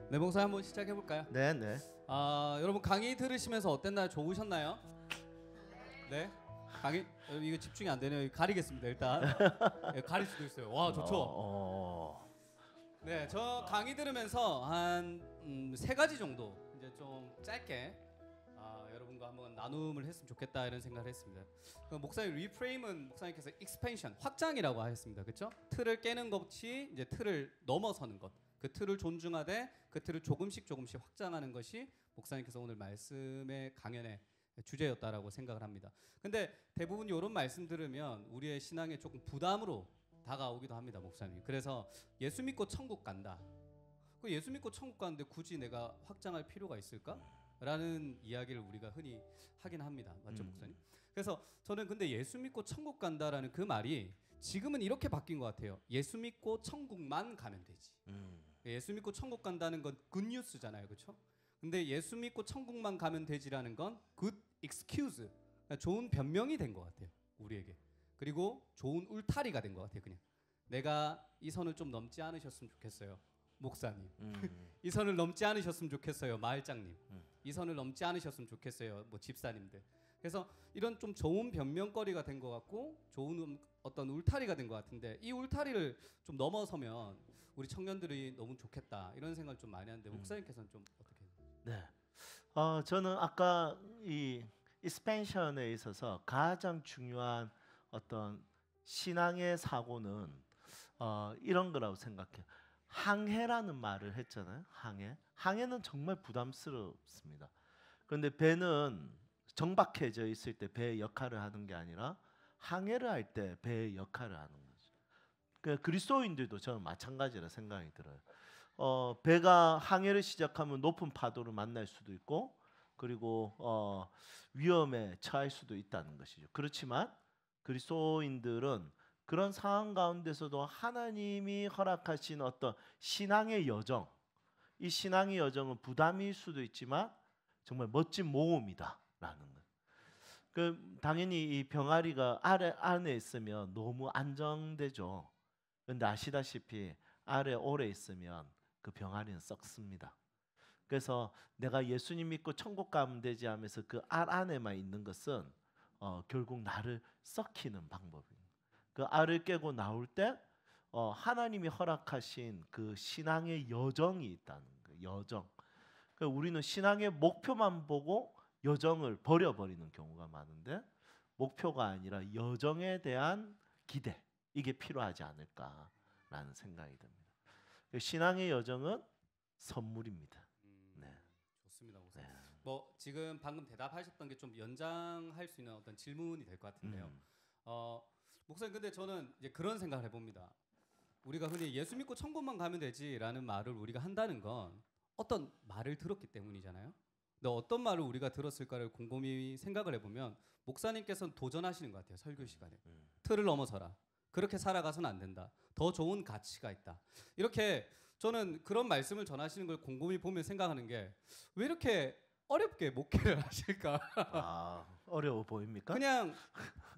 네, 목사 한번 시작해 볼까요? 네, 네. 여러분 강의 들으시면서 어땠나요? 좋으셨나요? 네. 강의 이거 집중이 안 되네요. 가리겠습니다. 일단 가릴 수도 있어요. 와, 좋죠. 네, 저 강의 들으면서 한 세 가지 정도 이제 좀 짧게 여러분과 한번 나눔을 했으면 좋겠다 이런 생각을 했습니다. 목사님 리프레임은 목사님께서 익스펜션, 확장이라고 하셨습니다. 그렇죠? 틀을 깨는 것이 이제 틀을 넘어서는 것. 그 틀을 존중하되 그 틀을 조금씩 확장하는 것이 목사님께서 오늘 말씀의 강연의 주제였다라고 생각을 합니다. 근데 대부분 이런 말씀 들으면 우리의 신앙에 조금 부담으로 다가오기도 합니다, 목사님. 그래서 예수 믿고 천국 간다. 그 예수 믿고 천국 가는데 굳이 내가 확장할 필요가 있을까? 라는 이야기를 우리가 흔히 하긴 합니다. 맞죠, 목사님? 그래서 저는 근데 예수 믿고 천국 간다라는 그 말이 지금은 이렇게 바뀐 것 같아요. 예수 믿고 천국만 가면 되지. 예수 믿고 천국 간다는 건 굿뉴스잖아요, 그렇죠? 근데 예수 믿고 천국만 가면 되지라는 건 good excuse, 그러니까 좋은 변명이 된 것 같아요, 우리에게. 그리고 좋은 울타리가 된 것 같아요. 그냥 내가 이 선을 좀 넘지 않으셨으면 좋겠어요, 목사님. 이 선을 넘지 않으셨으면 좋겠어요, 마을장님. 이 선을 넘지 않으셨으면 좋겠어요, 뭐 집사님들. 그래서 이런 좀 좋은 변명거리가 된 것 같고 좋은 어떤 울타리가 된 것 같은데, 이 울타리를 좀 넘어서면 우리 청년들이 너무 좋겠다 이런 생각을 좀 많이 하는데 목사님께서는 좀 어떻게? 네. 저는 아까 이 익스펜션에 있어서 가장 중요한 어떤 신앙의 사고는 이런 거라고 생각해요. 항해라는 말을 했잖아요. 항해는 정말 부담스럽습니다. 그런데 배는 정박해져 있을 때 배의 역할을 하는 게 아니라 항해를 할 때 배의 역할을 하는 거죠. 그리스도인들도 저는 마찬가지라 생각이 들어요. 배가 항해를 시작하면 높은 파도를 만날 수도 있고, 그리고 위험에 처할 수도 있다는 것이죠. 그렇지만 그리스도인들은 그런 상황 가운데서도 하나님이 허락하신 어떤 신앙의 여정, 이 신앙의 여정은 부담일 수도 있지만 정말 멋진 모험이다라는 것. 당연히 이 병아리가 안에 있으면 너무 안정되죠. 그런데 아시다시피 아래 오래 있으면 그 병아리는 썩습니다. 그래서 내가 예수님 믿고 천국 가면 되지 하면서 그 알 안에만 있는 것은 결국 나를 썩히는 방법입니다. 그 알을 깨고 나올 때 하나님이 허락하신 그 신앙의 여정이 있다는 거예요. 여정. 그러니까 우리는 신앙의 목표만 보고 여정을 버려버리는 경우가 많은데, 목표가 아니라 여정에 대한 기대, 이게 필요하지 않을까라는 생각이 듭니다. 신앙의 여정은 선물입니다. 네. 좋습니다, 목사님. 네. 뭐 지금 방금 대답하셨던 게 좀 연장할 수 있는 어떤 질문이 될 것 같은데요. 목사님, 근데 저는 이제 그런 생각을 해봅니다. 우리가 흔히 예수 믿고 천국만 가면 되지라는 말을 우리가 한다는 건 어떤 말을 들었기 때문이잖아요. 근데 어떤 말을 우리가 들었을까를 곰곰이 생각을 해보면 목사님께서는 도전하시는 것 같아요, 설교 시간에. 틀을 넘어서라. 그렇게 살아가서는 안 된다. 더 좋은 가치가 있다. 이렇게 저는 그런 말씀을 전하시는 걸 곰곰이 보면 생각하는 게, 왜 이렇게 어렵게 목회를 하실까? 어려워 보입니까? 그냥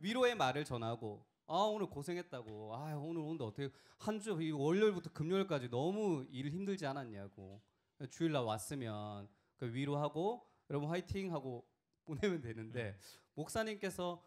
위로의 말을 전하고, 오늘 고생했다고, 오늘 어떻게 한 주 월요일부터 금요일까지 너무 일 힘들지 않았냐고, 주일날 왔으면 그 위로하고 여러분 화이팅 하고 보내면 되는데, 목사님께서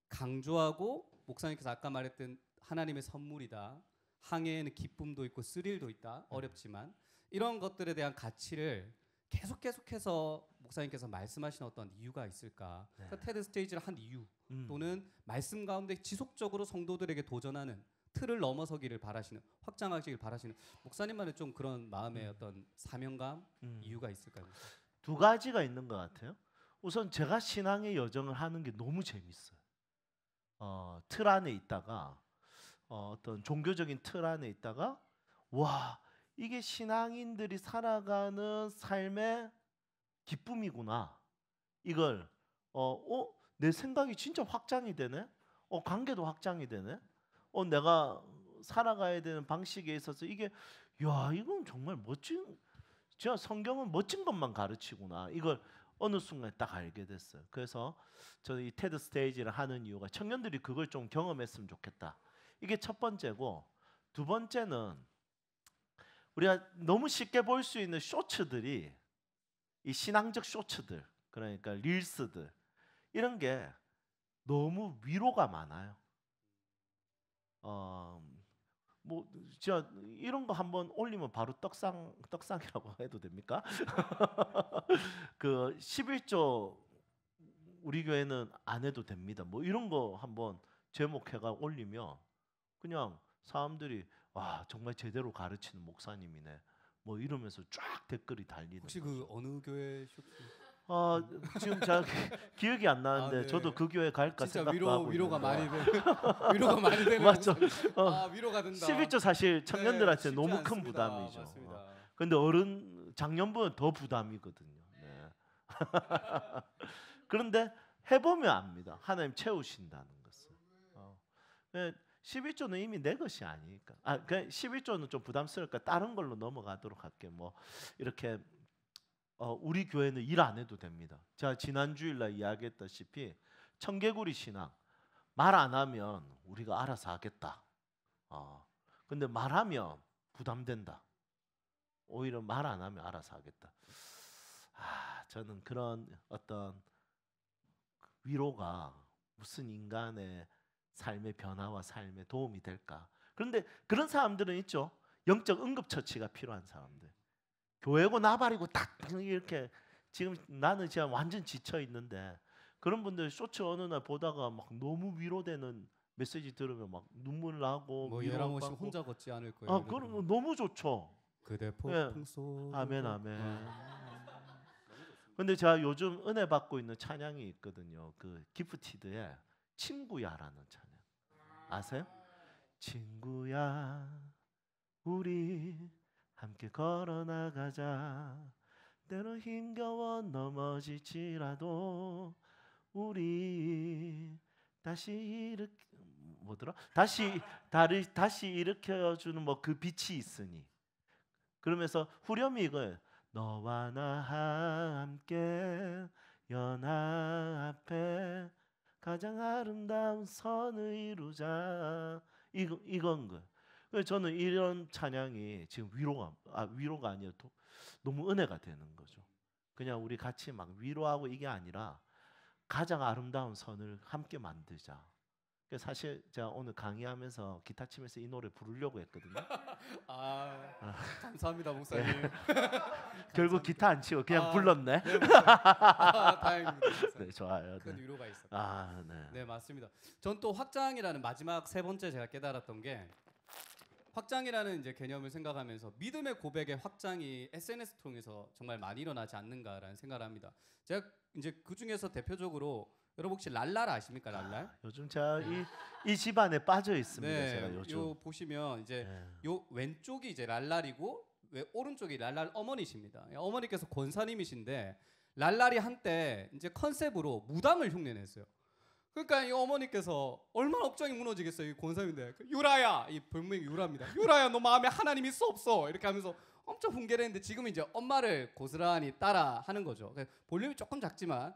강조하고, 목사님께서 아까 말했던 하나님의 선물이다, 항해에는 기쁨도 있고 스릴도 있다, 어렵지만 이런 것들에 대한 가치를 계속해서 목사님께서 말씀하시는 어떤 이유가 있을까? 네. 그러니까 테드 스테이지를 한 이유, 또는 말씀 가운데 지속적으로 성도들에게 도전하는, 틀을 넘어서기를 바라시는, 확장하시길 바라시는 목사님만의 좀 그런 마음의 어떤 사명감, 이유가 있을까요? 두 가지가 있는 것 같아요. 우선 제가 신앙의 여정을 하는 게 너무 재밌어요. 틀 안에 있다가 어떤 종교적인 틀 안에 있다가, 와, 이게 신앙인들이 살아가는 삶의 기쁨이구나. 이걸 내 생각이 진짜 확장이 되네. 관계도 확장이 되네. 내가 살아가야 되는 방식에 있어서 이게, 야, 이건 정말 멋진, 진짜 성경은 멋진 것만 가르치구나. 이걸 어느 순간 딱 알게 됐어요. 그래서 저는 이 테드 스테이지를 하는 이유가 청년들이 그걸 좀 경험했으면 좋겠다. 이게 첫 번째고, 두 번째는 우리가 너무 쉽게 볼 수 있는 쇼츠들이 이 신앙적 쇼츠들 그러니까 릴스들 이런 게 너무 위로가 많아요. 뭐 진짜 이런 거 한번 올리면 바로 떡상이라고 해도 됩니까? 그 11조 우리 교회는 안 해도 됩니다. 뭐 이런 거 한번 제목해가 올리면 그냥 사람들이 와 정말 제대로 가르치는 목사님이네. 뭐 이러면서 쫙 댓글이 달리는. 혹시 그 어느 교회 쇼츠? 지금 제가 기억이 안 나는데 네. 저도 그 교회 갈까 진짜 생각도 하고 위로가 있는데. 많이 되는 위로가 많이 되는 맞죠. 위로가 된다. 11조 사실 청년들한테 쉽지 너무 큰 않습니다. 부담이죠. 맞습니다. 근데 장년부는 더 부담이거든요. 네. 그런데 해보면 압니다. 하나님 채우신다는 것을. 11조는 이미 내 것이 아니니까. 11조는 좀 부담스러우니까 다른 걸로 넘어가도록 할게. 뭐 이렇게 우리 교회는 일 안 해도 됩니다. 제가 지난 주일날 이야기했다시피 청개구리 신앙 말 안 하면 우리가 알아서 하겠다. 근데 말하면 부담된다. 오히려 말 안 하면 알아서 하겠다. 저는 그런 어떤 위로가 무슨 인간의 삶의 변화와 삶에 도움이 될까? 그런데 그런 사람들은 있죠. 영적 응급처치가 필요한 사람들. 교회고 나발이고 딱 이렇게 지금 나는 지금 완전 지쳐 있는데 그런 분들 쇼츠 어느 날 보다가 막 너무 위로되는 메시지 들으면 막 눈물 나고 뭐 예랑 씨 혼자 걷지 않을 거예요. 그럼 너무 좋죠. 그대 폭풍 속. 아멘 아멘. 근데 제가 요즘 은혜 받고 있는 찬양이 있거든요. 그 기프티드의 친구야라는 찬양 아세요? 친구야 우리 함께 걸어나가자. 때로 힘겨워 넘어질지라도 우리 다시 다시 일으켜주는 뭐 그 빛이 있으니. 그러면서 후렴이 이거예요. 너와 나 함께 연화 앞에 가장 아름다운 선을 이루자. 이건 거예요. 그래서 저는 이런 찬양이 지금 위로가 아니라 너무 은혜가 되는 거죠. 그냥 우리 같이 막 위로하고 이게 아니라 가장 아름다운 선을 함께 만들자. 사실 제가 오늘 강의하면서 기타 치면서 이 노래 부르려고 했거든요. 감사합니다 목사님. 결국 기타 안 치고 그냥 불렀네. 네, 다행입니다. 네, 좋아요. 큰 위로가 있었다. 네. 네, 맞습니다. 전 또 확장이라는 마지막 세 번째 제가 깨달았던 게 확장이라는 이제 개념을 생각하면서 믿음의 고백의 확장이 SNS 통해서 정말 많이 일어나지 않는가라는 생각을 합니다. 제가 이제 그 중에서 대표적으로 여러분 혹시 랄랄 아십니까? 랄랄? 요즘 제가 이 집안에 빠져 있습니다. 네, 제가 요즘. 요 보시면 이제 요 왼쪽이 이제 랄랄이고 오른쪽이 랄랄 어머니십니다. 어머니께서 권사님이신데 랄랄이 한때 이제 컨셉으로 무당을 흉내냈어요. 그러니까 이 어머니께서 얼마나 억장이 무너지겠어요. 이 권사님인데 유라야, 이 별명이 유라입니다. 유라야, 너 마음에 하나님 있어 없어? 이렇게 하면서 엄청 훈계를 했는데 지금 이제 엄마를 고스란히 따라 하는 거죠. 볼륨이 조금 작지만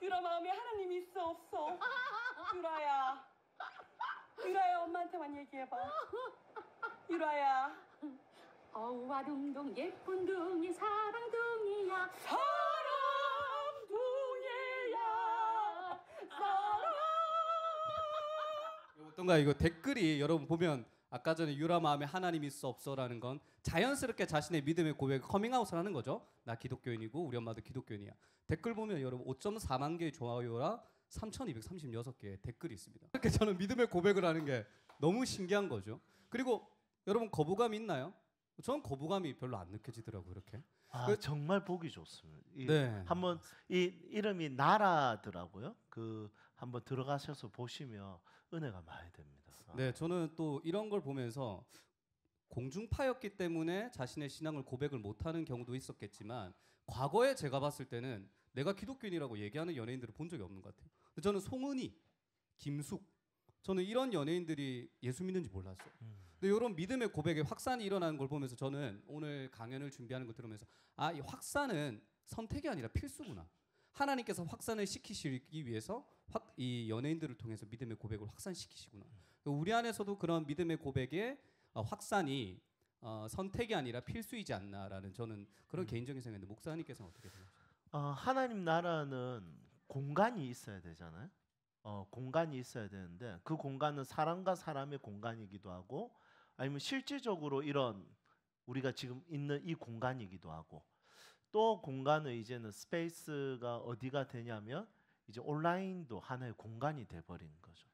유라 마음에 하나님이 있어 없어? 유라야 엄마한테만 얘기해봐. 유라야. 어우와둥둥 예쁜 둥이 사랑둥이야. 어떤가 이거 댓글이 여러분 보면 아까 전에 유라 마음에 하나님 있어 없어라는 건 자연스럽게 자신의 믿음의 고백 커밍아웃을 하는 거죠. 나 기독교인이고 우리 엄마도 기독교인이야. 댓글 보면 여러분 5.4만 개의 좋아요랑 3,236개의 댓글이 있습니다. 이렇게 저는 믿음의 고백을 하는 게 너무 신기한 거죠. 그리고 여러분 거부감이 있나요? 저는 거부감이 별로 안 느껴지더라고요. 이렇게. 정말 보기 좋습니다. 네. 한번 이 이름이 나라더라고요. 한번 들어가셔서 보시면 은혜가 많이 됩니다. 네, 저는 또 이런 걸 보면서 공중파였기 때문에 자신의 신앙을 고백을 못하는 경우도 있었겠지만 과거에 제가 봤을 때는 내가 기독교인이라고 얘기하는 연예인들을 본 적이 없는 것 같아요. 근데 저는 송은이, 김숙, 저는 이런 연예인들이 예수 믿는지 몰랐어요. 근데 이런 믿음의 고백의 확산이 일어나는 걸 보면서 저는 오늘 강연을 준비하는 걸 들으면서 이 확산은 선택이 아니라 필수구나. 하나님께서 확산을 시키시기 위해서 이 연예인들을 통해서 믿음의 고백을 확산시키시구나. 우리 안에서도 그런 믿음의 고백의 확산이 선택이 아니라 필수이지 않나라는 저는 그런 개인적인 생각인데 목사님께서는 어떻게 생각하세요? 하나님 나라는 공간이 있어야 되잖아요. 공간이 있어야 되는데 그 공간은 사람과 사람의 공간이기도 하고 아니면 실질적으로 이런 우리가 지금 있는 이 공간이기도 하고 또 공간은 이제는 스페이스가 어디가 되냐면 이제 온라인도 하나의 공간이 돼버린 거죠.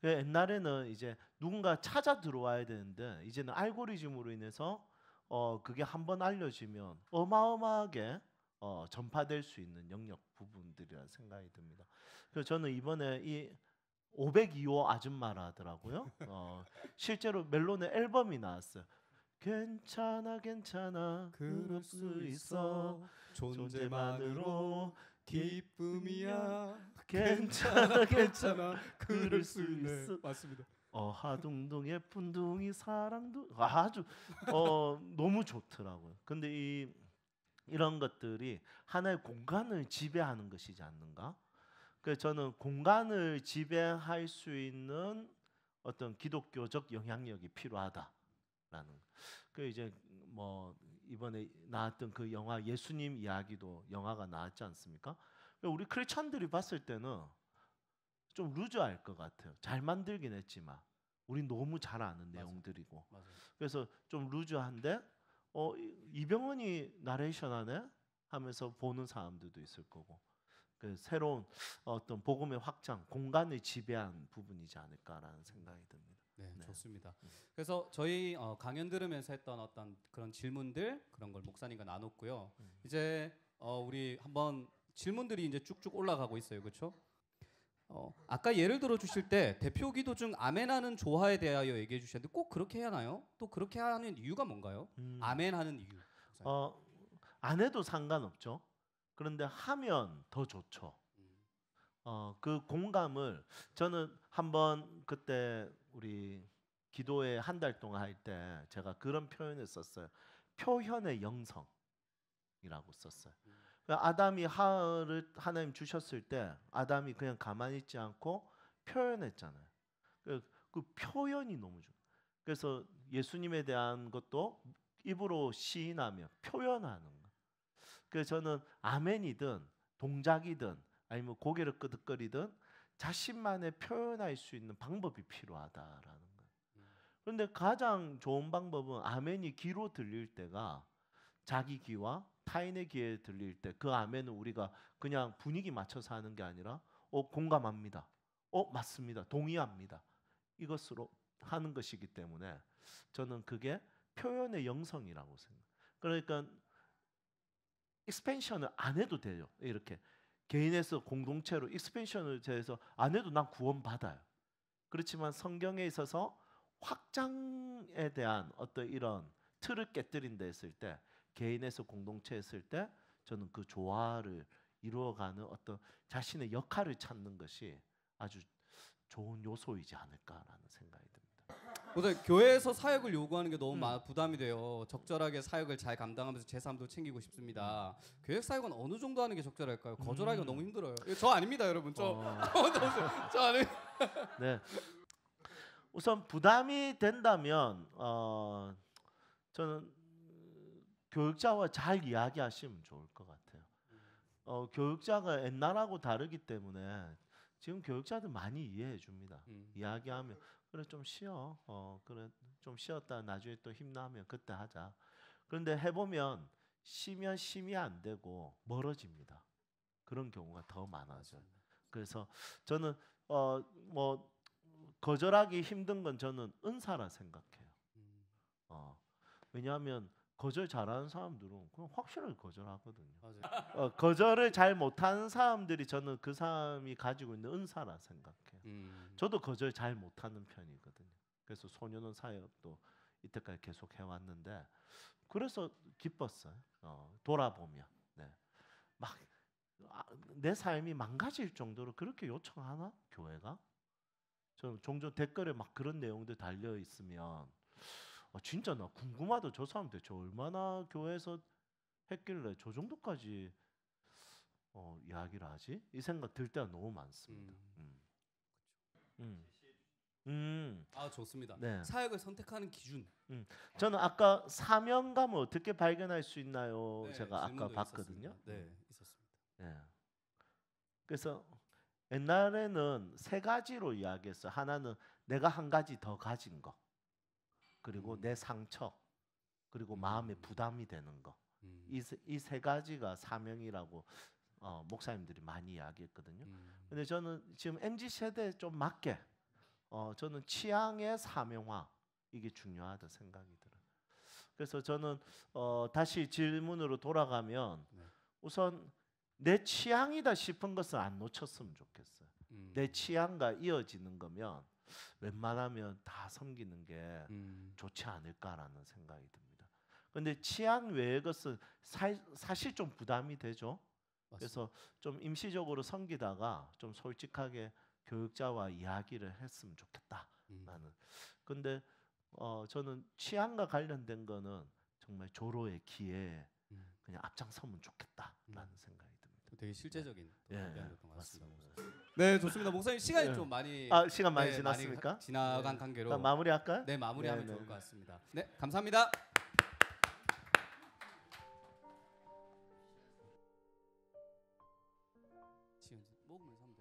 옛날에는 이제 누군가 찾아 들어와야 되는데 이제는 알고리즘으로 인해서 그게 한번 알려지면 어마어마하게 전파될 수 있는 영역 부분들이라 생각이 듭니다. 그래서 저는 이번에 이 502호 아줌마라 하더라고요. 실제로 멜론의 앨범이 나왔어요. 괜찮아 괜찮아 그럴 수 있어 존재만으로 기쁨이야. 괜찮아 괜찮아 그럴 수 네, 있어. 맞습니다. 하둥둥 예쁜 둥이 사랑둥 아주 너무 좋더라고요. 근데 이런 것들이 하나의 공간을 지배하는 것이지 않는가? 그래서 저는 공간을 지배할 수 있는 어떤 기독교적 영향력이 필요하다라는. 그 이제 뭐 이번에 나왔던 그 영화 예수님 이야기도 영화가 나왔지 않습니까? 우리 크리스찬들이 봤을 때는 좀 루즈할 것 같아요. 잘 만들긴 했지만 우리 너무 잘 아는 내용들이고. 맞아요. 그래서 좀 루즈한데 이병헌이 나레이션하네 하면서 보는 사람들도 있을 거고. 그 새로운 어떤 복음의 확장, 공간을 지배한 부분이지 않을까라는 생각이 듭니다. 네, 네. 좋습니다. 그래서 저희 강연 들으면서 했던 어떤 그런 질문들 그런 걸 목사님과 나눴고요. 이제 우리 한번 질문들이 이제 쭉쭉 올라가고 있어요, 그렇죠? 아까 예를 들어 주실 때 대표 기도 중 아멘하는 조화에 대하여 얘기해 주셨는데 꼭 그렇게 해야 하나요? 또 그렇게 하는 이유가 뭔가요? 아멘하는 이유. 안 해도 상관없죠. 그런데 하면 더 좋죠. 그 공감을 저는 한번 그때 우리 기도회 한 달 동안 할 때 제가 그런 표현을 썼어요. 표현의 영성이라고 썼어요. 아담이 하와를 하나님 주셨을 때 아담이 그냥 가만히 있지 않고 표현했잖아요. 그 표현이 너무 좋아요. 그래서 예수님에 대한 것도 입으로 시인하며 표현하는 거. 그래서 저는 아멘이든 동작이든 아니면 고개를 끄덕거리든 자신만의 표현할 수 있는 방법이 필요하다라는 거예요. 그런데 가장 좋은 방법은 아멘이 귀로 들릴 때가 자기 귀와 타인의 귀에 들릴 때 그 아멘은 우리가 그냥 분위기 맞춰서 하는 게 아니라 공감합니다. 맞습니다. 동의합니다. 이것으로 하는 것이기 때문에 저는 그게 표현의 영성이라고 생각해요. 그러니까 익스펜션을 안 해도 돼요. 이렇게 개인에서 공동체로 익스펜션을 해서 안 해도 난 구원받아요. 그렇지만 성경에 있어서 확장에 대한 어떤 이런 틀을 깨뜨린다 했을 때 개인에서 공동체 했을 때 저는 그 조화를 이루어가는 어떤 자신의 역할을 찾는 것이 아주 좋은 요소이지 않을까라는 생각이 듭니다. 우선 교회에서 사역을 요구하는 게 너무 부담이 돼요. 적절하게 사역을 잘 감당하면서 제 삶도 챙기고 싶습니다. 교회 사역은 어느 정도 하는 게 적절할까요? 거절하기가 너무 힘들어요. 저 아닙니다, 여러분. 저 아니. 네. 우선 부담이 된다면 저는 교육자와 잘 이야기하시면 좋을 것 같아요. 교육자가 옛날하고 다르기 때문에 지금 교육자들 많이 이해해 줍니다. 이야기하면 그래 좀 쉬어. 그래 좀 쉬었다 나중에 또 힘나면 그때 하자. 그런데 해보면 쉬면 쉼이 안 되고 멀어집니다. 그런 경우가 더 많아져요. 그래서 저는 뭐 거절하기 힘든 건 저는 은사라 생각해요. 왜냐하면 거절 잘하는 사람들은 그냥 확실하게 거절하거든요. 거절을 잘 못하는 사람들이 저는 그 사람이 가지고 있는 은사라 생각해요. 저도 거절 잘 못하는 편이거든요. 그래서 소년원 사역도 이때까지 계속 해왔는데 그래서 기뻤어요. 돌아보면 막 내 삶이 망가질 정도로 그렇게 요청하나 교회가? 저는 종종 댓글에 막 그런 내용들 달려 있으면 진짜 나 궁금하다. 저 사람 대체 얼마나 교회에서 했길래 저 정도까지 이야기를 하지? 이 생각 들 때가 너무 많습니다. 아 좋습니다. 네. 사역을 선택하는 기준. 저는 아까 사명감을 어떻게 발견할 수 있나요? 네, 제가 아까 질문도 봤거든요. 있었습니다. 네, 있었습니다. 예. 그래서 옛날에는 세 가지로 이야기했어요. 하나는 내가 한 가지 더 가진 거, 그리고 내 상처, 그리고 마음의 부담이 되는 거. 이 세 가지가 사명이라고 목사님들이 많이 이야기했거든요. 근데 저는 지금 MZ 세대에 좀 맞게 저는 취향의 사명화 이게 중요하다 생각이 들어요. 그래서 저는 다시 질문으로 돌아가면 네. 우선 내 취향이다 싶은 것을 안 놓쳤으면 좋겠어요. 내 취향과 이어지는 거면 웬만하면 다 섬기는 게 좋지 않을까라는 생각이 듭니다. 근데 취향 외의 것은 사실 좀 부담이 되죠. 맞습니다. 그래서 좀 임시적으로 섬기다가 좀 솔직하게 교육자와 이야기를 했으면 좋겠다. 나는. 근데 저는 취향과 관련된 거는 정말 조로의 기회에 그냥 앞장서면 좋겠다라는 생각이 듭니다. 되게 실제적인 이야기였던 것 같습니다. 네, 좋습니다. 목사님 시간이 네. 좀 많이 시간 많이 지났습니까? 많이 지나간 관계로 마무리할까요? 네, 마무리하면 네, 좋을 것 같습니다. 네, 감사합니다. 지금 먹으면서